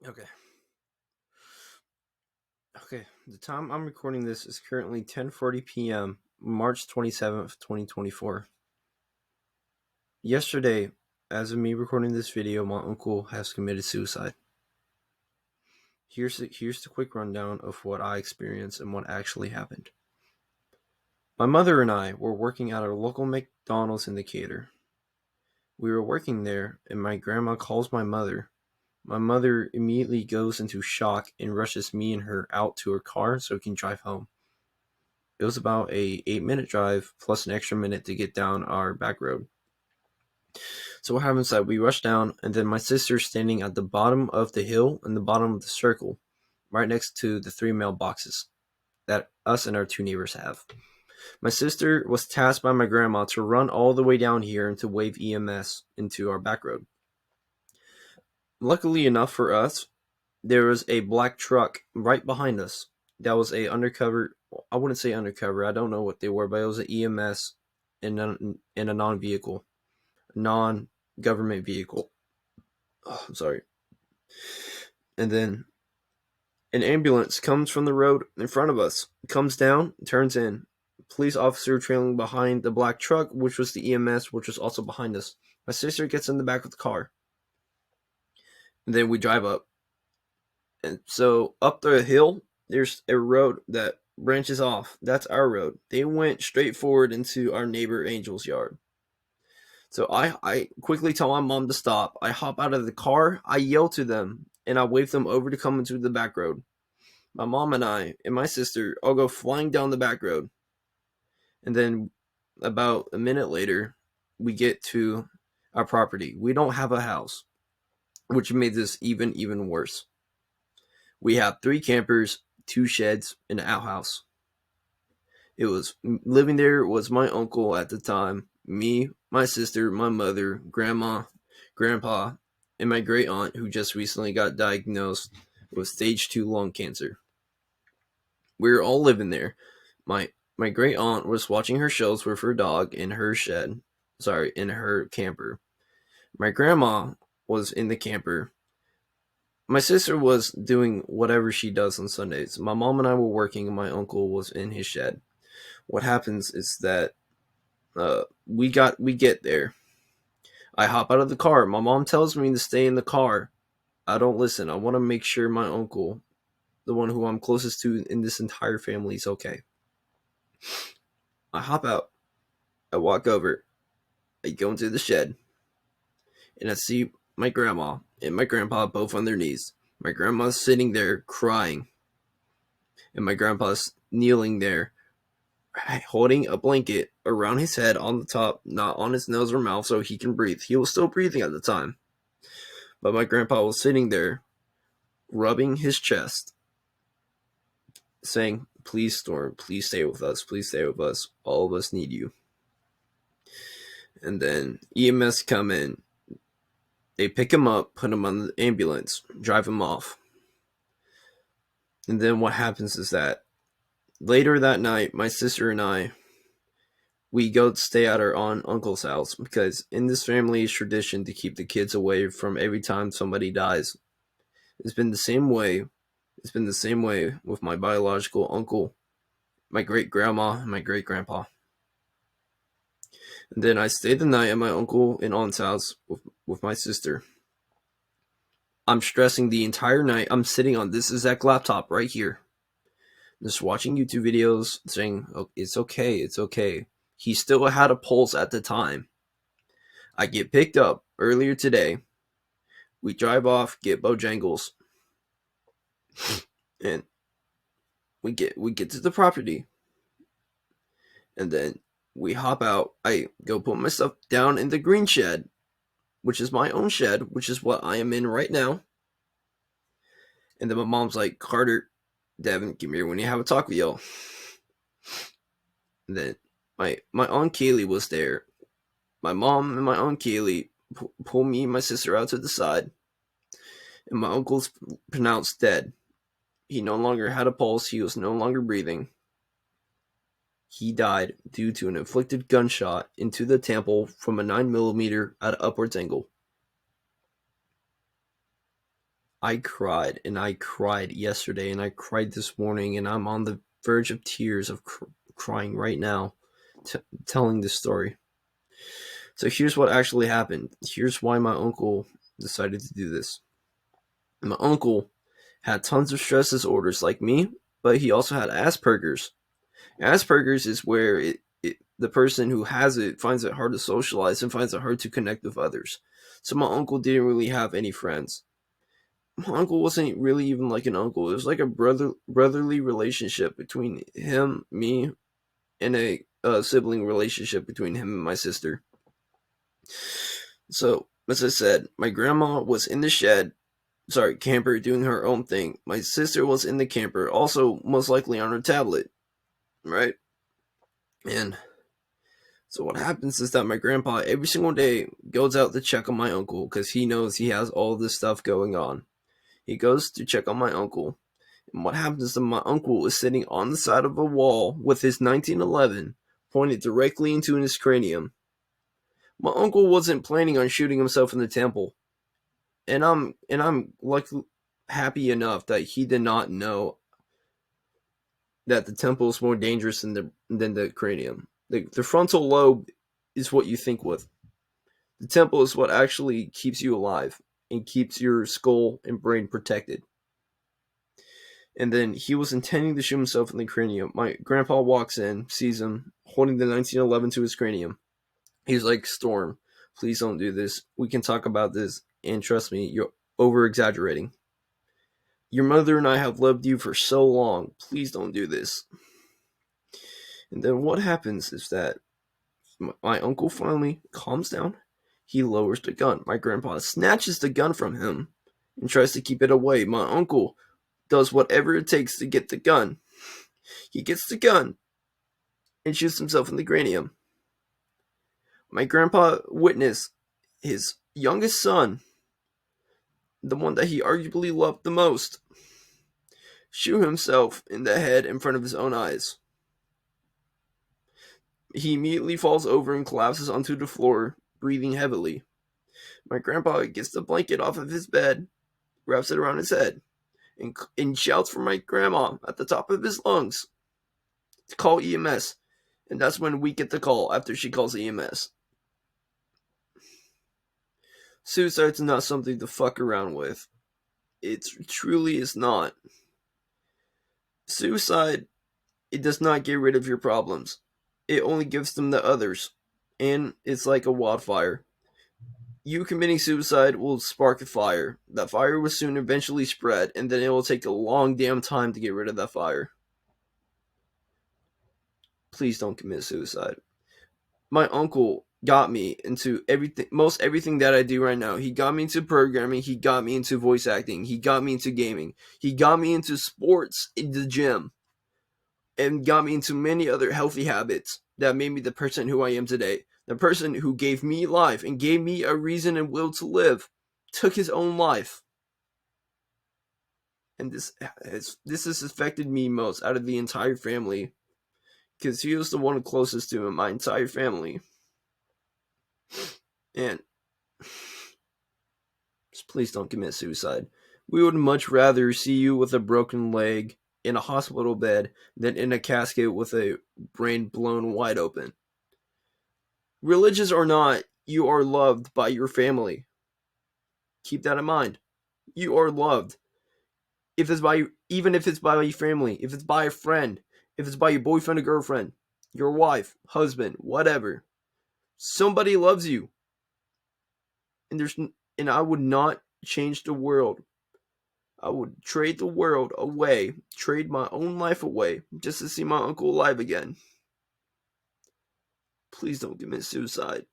Okay. Okay. The time I'm recording this is currently 10:40 p.m., March 27th, 2024. Yesterday, as of me recording this video, my uncle has committed suicide. Here's the quick rundown of what I experienced and what actually happened. My mother and I were working at our local McDonald's indicator. We were working there, and my grandma calls my mother. My mother immediately goes into shock and rushes me and her out to her car so we can drive home. It was about a 8-minute drive plus an extra minute to get down our back road. So what happens is that we rush down, and then my sister's standing at the bottom of the hill in the bottom of the circle, right next to the 3 mailboxes that us and our 2 neighbors have. My sister was tasked by my grandma to run all the way down here and to wave EMS into our back road. Luckily enough for us, there was a black truck right behind us that was a undercover. I wouldn't say undercover. I don't know what they were, but it was an EMS in a non-government vehicle. Oh, I'm sorry. And then an ambulance comes from the road in front of us, comes down, turns in. Police officer trailing behind the black truck, which was the EMS, which was also behind us. My sister gets in the back of the car. And then we drive up. And so up the hill, there's a road that branches off. That's our road. They went straight forward into our neighbor Angel's yard. So I quickly tell my mom to stop. I hop out of the car. I yell to them, and I wave them over to come into the back road. My mom and I and my sister all go flying down the back road. And then about a minute later, we get to our property. We don't have a house, which made this even worse. We have 3 campers, 2 sheds, and an outhouse. It was living there was my uncle at the time, me, my sister, my mother, grandma, grandpa, and my great aunt who just recently got diagnosed with stage 2 lung cancer. We were all living there. My great aunt was watching her shows with her dog in her in her camper. My grandma was in the camper. My sister was doing whatever she does on Sundays. My mom and I were working, and my uncle was in his shed. What happens is that we get there. I hop out of the car. My mom tells me to stay in the car. I don't listen. I want to make sure my uncle, the one who I'm closest to in this entire family, is okay. I hop out. I walk over. I go into the shed, and I see my grandma and my grandpa both on their knees. My grandma's sitting there crying, and my grandpa's kneeling there, holding a blanket around his head on the top, not on his nose or mouth, so he can breathe. He was still breathing at the time. But my grandpa was sitting there, rubbing his chest, saying, "Please, Storm, please stay with us. Please stay with us. All of us need you." And then EMS come in. They pick him up, put him on the ambulance, drive him off. And then what happens is that later that night, my sister and I, we go stay at our aunt uncle's house because in this family it's tradition to keep the kids away from every time somebody dies. It's been the same way. It's been the same way with my biological uncle, my great grandma, and my great grandpa. And then I stayed the night at my uncle and aunt's house with my sister. I'm stressing the entire night. I'm sitting on this exact laptop right here, just watching YouTube videos saying, "Oh, it's okay, it's okay." He still had a pulse at the time. I get picked up earlier today. We drive off, get Bojangles, and we get to the property. And then we hop out. I go put my stuff down in the green shed, which is my own shed, which is what I am in right now. And then my mom's like, "Carter, Devin, come here when you have a talk with y'all." And then my aunt Kaylee was there. My mom and my aunt Kaylee pull me and my sister out to the side. And my uncle's pronounced dead. He no longer had a pulse. He was no longer breathing. He died due to an inflicted gunshot into the temple from a 9mm at an upwards angle. I cried, and I cried yesterday, and I cried this morning, and I'm on the verge of tears of crying right now, telling this story. So here's what actually happened. Here's why my uncle decided to do this. My uncle had tons of stress disorders like me, but he also had Asperger's. Asperger's is where the person who has it finds it hard to socialize and finds it hard to connect with others. So my uncle didn't really have any friends. My uncle wasn't really even like an uncle. It was like a brotherly relationship between him, me, and a sibling relationship between him and my sister. So, as I said, my grandma was in the camper, doing her own thing. My sister was in the camper, also most likely on her tablet, right? And so what happens is that my grandpa every single day goes out to check on my uncle because he knows he has all this stuff going on. He goes to check on my uncle. And what happens is that my uncle is sitting on the side of a wall with his 1911 pointed directly into his cranium. My uncle wasn't planning on shooting himself in the temple. And I'm like happy enough that he did not know that the temple is more dangerous than the cranium. The frontal lobe is what you think with. The temple is what actually keeps you alive and keeps your skull and brain protected. And then he was intending to shoot himself in the cranium. My grandpa walks in, sees him holding the 1911 to his cranium. He's like, Storm, please don't do this. We can talk about this, and trust me, you're over-exaggerating. Your mother and I have loved you for so long. Please don't do this. And then what happens is that my uncle finally calms down. He lowers the gun. My grandpa snatches the gun from him and tries to keep it away. My uncle does whatever it takes to get the gun. He gets the gun and shoots himself in the cranium. My grandpa witnessed his youngest son, the one that he arguably loved the most, shoot himself in the head in front of his own eyes. He immediately falls over and collapses onto the floor, breathing heavily. My grandpa gets the blanket off of his bed, wraps it around his head, and shouts for my grandma at the top of his lungs to call EMS. And that's when we get the call after she calls EMS. Suicide's not something to fuck around with. It truly is not. Suicide, it does not get rid of your problems. It only gives them to others. And it's like a wildfire. You committing suicide will spark a fire. That fire will soon eventually spread, and then it will take a long damn time to get rid of that fire. Please don't commit suicide. My uncle got me into most everything that I do right now. He got me into programming. He got me into voice acting. He got me into gaming. He got me into sports in the gym. And got me into many other healthy habits that made me the person who I am today. The person who gave me life and gave me a reason and will to live took his own life. And this has affected me most out of the entire family. Because he was the one closest to my entire family. And just please don't commit suicide. We would much rather see you with a broken leg in a hospital bed than in a casket with a brain blown wide open. Religious or not, you are loved by your family. Keep that in mind. You are loved. Even if it's by your family, if it's by a friend, if it's by your boyfriend or girlfriend, your wife, husband, whatever. Somebody loves you. And I would not change the world. I would trade the world away, trade my own life away, just to see my uncle alive again. Please don't commit suicide.